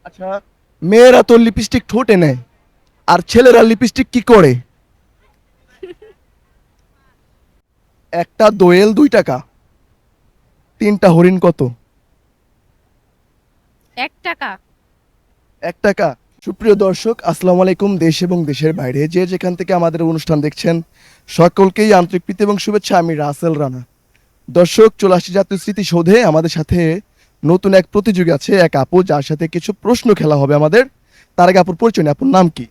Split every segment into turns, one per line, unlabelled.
আচ্ছা, মেয়েরা তো লিপস্টিক ঠোঁটে নেয়, আর ছেলেরা লিপস্টিক কি করে? একটা দোয়েল 2 টাকা, তিনটা হরিণ কত?
1 টাকা।
1 টাকা। সুপ্রিয় দর্শক, আসসালামু আলাইকুম। দেশ এবং দেশের বাইরে যে যেখান থেকে আমাদের অনুষ্ঠান দেখছেন, সকলকেই আন্তরিক প্রীতি এবং শুভেচ্ছা। আমি রাসেল রানা। দর্শক, চলে আসছি জাতীয় স্মৃতিসৌধে। আমাদের সাথে নতুন এক প্রতিযোগী আছে, এক আপু, যার সাথে কিছু প্রশ্ন খেলা হবে আমাদের। তার আগে আপুর পরিচয় নেই। আপুর নাম কি?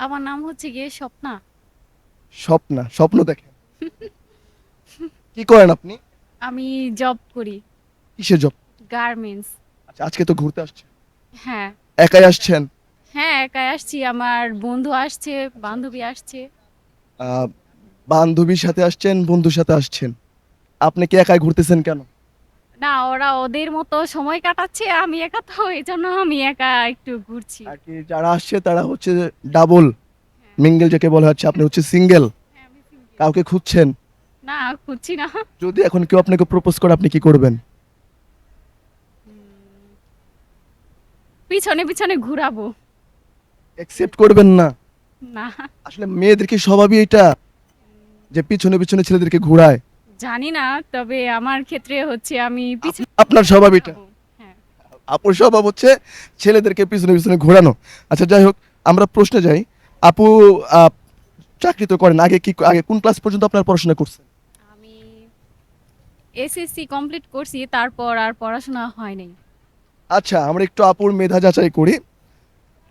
আমার নাম হচ্ছে গিয়ে স্বপ্না।
স্বপ্না। স্বপ্ন দেখেন? কি করেন আপনি?
আমি জব করি।
কিসে জব?
গার্মেন্টস।
আচ্ছা, আজকে তো ঘুরতে আসছেন,
হ্যাঁ।
একাই আসছেন?
হ্যাঁ, একাই আসছি। আমার বন্ধু আসছে, বান্ধবী আসছে।
আহ, বান্ধবীর সাথে আসছেন, বন্ধুর সাথে আসছেন? আপনি কি একাই ঘুরতেছেন কেন?
না, ওরা ওদের মতো সময় কাটাচ্ছে, আমি একা, তো এই জন্য আমি একা একটু ঘুরছি।
আর কি যারা আসছে তারা হচ্ছে ডাবল
হ্যাঁ।
মিঙ্গেল যাকে বলা হচ্ছে, আপনি হচ্ছে সিঙ্গেল,
হ্যাঁ, আমি single।
কাউকে খুঁজছেন?
না, খুঁজছি না।
যদি এখন কেউ আপনাকে প্রপোজ করে, আপনি কি করবেন?
উম, পিছনে পিছনে ঘুরাবো।
অ্যাকসেপ্ট করবেন না?
না,
আসলে মেয়েদের কি স্বভাবই এটা, যে পিছনে পিছনে ছেলেদেরকে ঘুরায়?
জানি না, তবে আমার ক্ষেত্রে হচ্ছে আমি পিছনে
আপনার স্বভাব এটা?
ঘুরাবো। হ্যাঁ।
আপুর স্বভাব হচ্ছে ছেলেদেরকে পিছনে পিছনে ঘোরানো। আচ্ছা, যাই হোক, আমরা প্রশ্নে যাই। আপু, আহ, চাকরি তো করেন, আগে কোন ক্লাস পর্যন্ত আপনার পড়াশোনা করছেন?
আমি এসএসসি কমপ্লিট করছি, তারপর আর পড়াশোনা হয় নাই।
আচ্ছা, আমরা একটু আপুর মেধা যাচাই করি।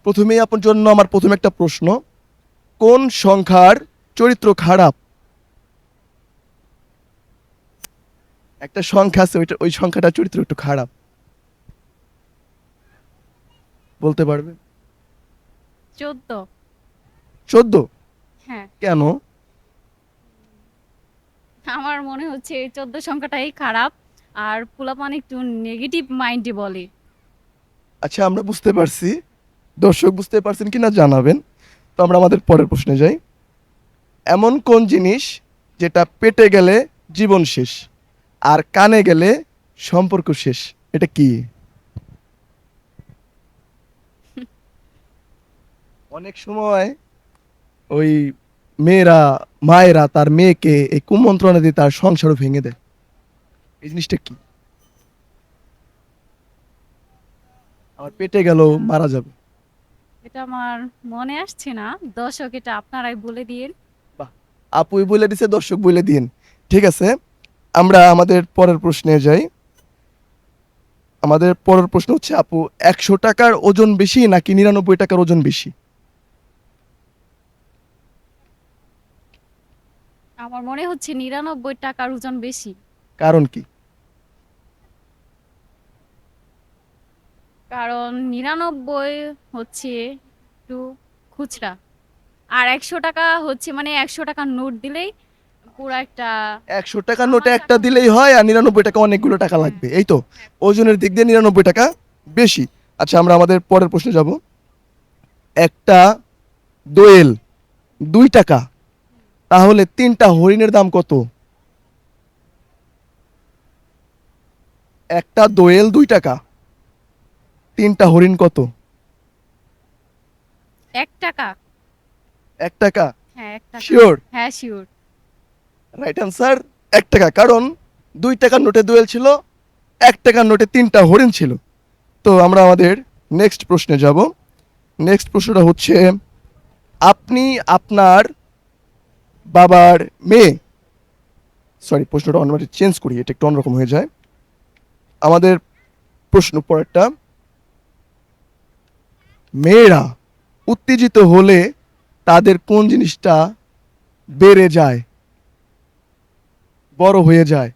প্রথমেই আপনার জন্য আমার প্রথম একটা প্রশ্ন: কোন সংখ্যার চরিত্র খারাপ? একটা সংখ্যা আছে, ওই সংখ্যাটার চরিত্র একটু খারাপ, বলতে পারবে?
14।
14?
হ্যাঁ।
কেন?
আমার মনে হচ্ছে এই 14 সংখ্যাটাই খারাপ। আর পোলাপান একটু নেগেটিভ মাইন্ডে বলে।
আচ্ছা, আমরা বুঝতে পারছি। দর্শক বুঝতে পারছেন কিনা জানাবেন। তো আমরা আমাদের পরের প্রশ্নে যাই। এমন কোন জিনিস যেটা পেটে গেলে জীবন শেষ, আর কানে গেলে সম্পর্ক শেষ? এটা কি? অনেক সময় ওই মেয়েরা, মায়েরা তার মেয়েকে এই কুমন্ত্রণা দিয়ে তার সংসারও ভেঙে দেয়। এই জিনিসটা কি? আমার পেটে গেল,
এটা
মারা যাবে।
এটা আমার মনে আসছে না। দর্শক, এটা আপনারাই বলে দিন।
বাহ, আপুই বলে দিছে, দর্শক বলে দিন। ঠিক আছে, আমরা আমাদের পরের প্রশ্নে যাই। আমাদের পরের প্রশ্ন হচ্ছে, আপু, 100 টাকার ওজন বেশি নাকি 99 টাকার ওজন বেশি?
আমার মনে হচ্ছে 99 টাকার ওজন বেশি।
কারণ কি?
কারণ 99 হচ্ছে একটু খুচরা। আর 100 টাকা হচ্ছে মানে 100 টাকার নোট দিলেই পুরো একটা
100 টাকার নোটে
আমার
একটা
টাকা হয়ে
দিলেই
যায়।
হয়, আর 99 টাকা অনেকগুলো টাকা
হ্যাঁ।
লাগবে, এই তো।
হ্যাঁ।
ওজনের দিক দিয়ে 99 টাকা বেশি। আচ্ছা, আমরা আমাদের পরের প্রশ্নে যাব। একটা দোয়েল 2 টাকা, তাহলে তিনটা হরিণের দাম কত? একটা দোয়েল 2 টাকা, তিনটা হরিণ কত?
1 টাকা।
1 টাকা?
হ্যাঁ, 1 টাকা।
শিওর?
হ্যাঁ, শিওর।
রাইট আনসার, 1 টাকা। কারণ 2 টাকার নোটে দোয়েল ছিল, 1 টাকার নোটে তিনটা হরিণ ছিল। তো আমরা আমাদের নেক্সট প্রশ্নে যাব। নেক্সট প্রশ্নটা হচ্ছে, আপনি আপনার বাবার মেয়ে, সরি, প্রশ্নটা অন্য চেঞ্জ করি, এটা একটু অন্যরকম হয়ে যায়। আমাদের প্রশ্ন পরেরটা: মেয়েরা উত্তেজিত হলে তাদের কোন জিনিসটা বেড়ে যায়, বড় হয়ে যায়?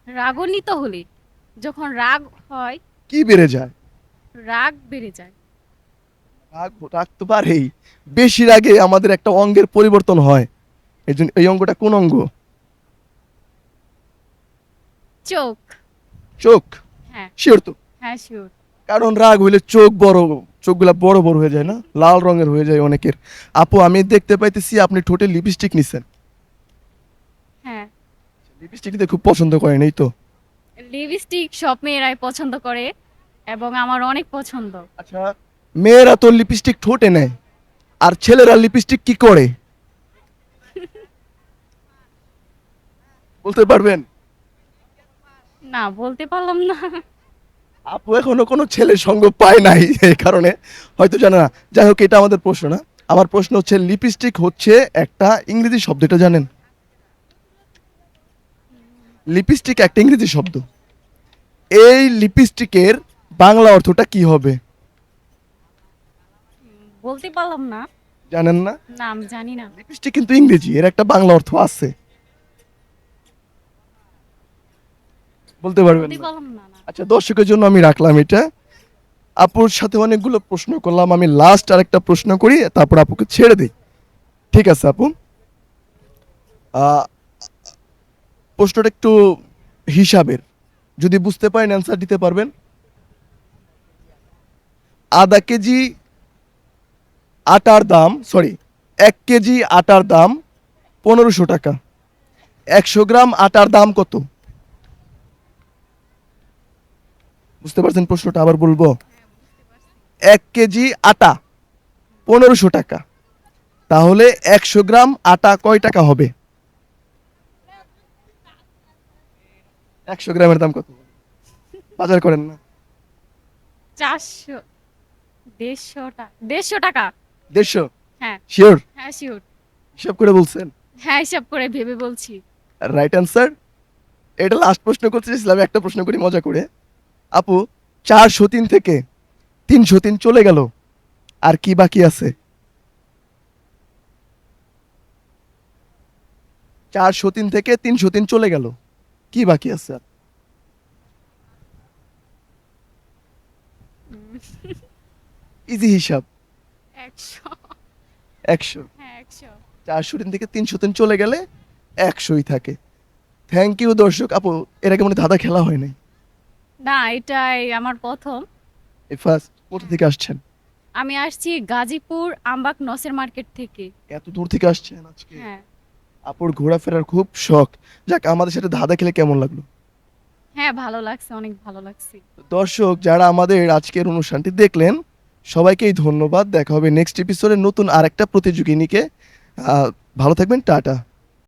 রাগান্বিত হলে, যখন রাগ হয়,
কি বেড়ে যায়?
রাগ বেড়ে যায়।
রাগ রাখতে পারেই, বেশি রাগে আমাদের একটা অঙ্গের পরিবর্তন হয়। এই জন্য এই অঙ্গটা কোন অঙ্গ?
চোখ।
চোখ?
হ্যাঁ।
শিওর তো?
হ্যাঁ, শিওর।
কারণ রাগ হইলে চোখ বড়, চোখগুলা বড় বড় হয়ে যায় না, লাল রঙের হয়ে যায় অনেকের। আপু, আমি দেখতে পাইতেছি আপনি ঠোঁটে লিপস্টিক নিছেন।
হ্যাঁ।
লিপস্টিক দিতে খুব পছন্দ করেন, এই তো?
লিপস্টিক সব মেয়েরাই পছন্দ করে। এবং আমার অনেক পছন্দ।
আচ্ছা, মেয়েরা তো লিপস্টিক ঠোঁটে নেয়, আর ছেলেরা লিপস্টিক কি করে বলতে পারবেন?
না, বলতে পারলাম না।
আপু এখনো কোনো ছেলের সঙ্গ পায় নাই, এই কারণে হয়তো জানে না। যাই হোক, এটা আমাদের প্রশ্ন না। আমার প্রশ্ন হচ্ছে, লিপস্টিক হচ্ছে একটা ইংরেজি শব্দ, এটা জানেন? লিপস্টিক একটা ইংরেজি শব্দ। এই লিপস্টিকের বাংলা অর্থটা কি হবে
বলতে পারলাম না।
জানেন না?
না, আমি জানি না।
লিপস্টিক কিন্তু ইংরেজি, এর একটা বাংলা অর্থ আছে, বলতে পারবেন
বলতে
না?
পারলাম না। না।
আচ্ছা, দর্শকের জন্য আমি রাখলাম এটা। আপুর সাথে অনেকগুলো প্রশ্ন করলাম, আমি লাস্ট আরেকটা প্রশ্ন করি, তারপর আপুকে ছেড়ে দিই। ঠিক আছে আপু, আহ, প্রশ্নটা একটু হিসাবের, যদি বুঝতে পারেন অ্যান্সার দিতে পারবেন। আধা কেজি আটার দাম, সরি, 1 কেজি আটার দাম 1500 টাকা। 100 গ্রাম আটার দাম কত? বুঝতে পারছেন প্রশ্নটা? আবার বলবো, 1 কেজি আটা 1500 টাকা, তাহলে 100 গ্রাম আটা কয় টাকা হবে? 100 গ্রামের দাম কত? বাজার করেন না?
400, 150 টাকা।
150?
হ্যাঁ।
শিওর?
হ্যাঁ, শিওর।
হিসাব করে বলছেন?
হ্যাঁ, হিসাব করে ভেবে বলছি।
Right answer. এটা লাস্ট প্রশ্ন করতে চেয়েছিলাম, একটা প্রশ্ন করি মজা করে। আপু, 403 থেকে 303 চলে গেল, আর কি বাকি আছে? 403 থেকে 303 চলে গেল, কি বাকি আছে আর? ইজি হিসাব।
100।
100।
হ্যাঁ, 100।
403 থেকে 303 চলে গেলে 100ই থাকে। থ্যাংক ইউ দর্শক। আপু, এর আগে মনে হয় ধাঁধা খেলা হয় নাই?
না, এটাই আমার প্রথম।
এই ফার্স্ট? কোথা থেকে আসছেন?
আমি আসছি গাজীপুর আমবাগ নসের মার্কেট থেকে।
এত দূর থেকে আসছেন আজকে?
হ্যাঁ।
আপুর ঘোরাফেরার খুব শখ। যাক, আমাদের সাথে ধাঁধা খেলে কেমন লাগলো?
হ্যাঁ, ভালো লাগছে, অনেক ভালো লাগছে।
দর্শক যারা আমাদের আজকের অনুষ্ঠানটি দেখলেন, সবাইকেই ধন্যবাদ। দেখা হবে নেক্সট এপিসোডে নতুন আরেকটা প্রতিযোগিনীকে। ভালো থাকবেন, টাটা।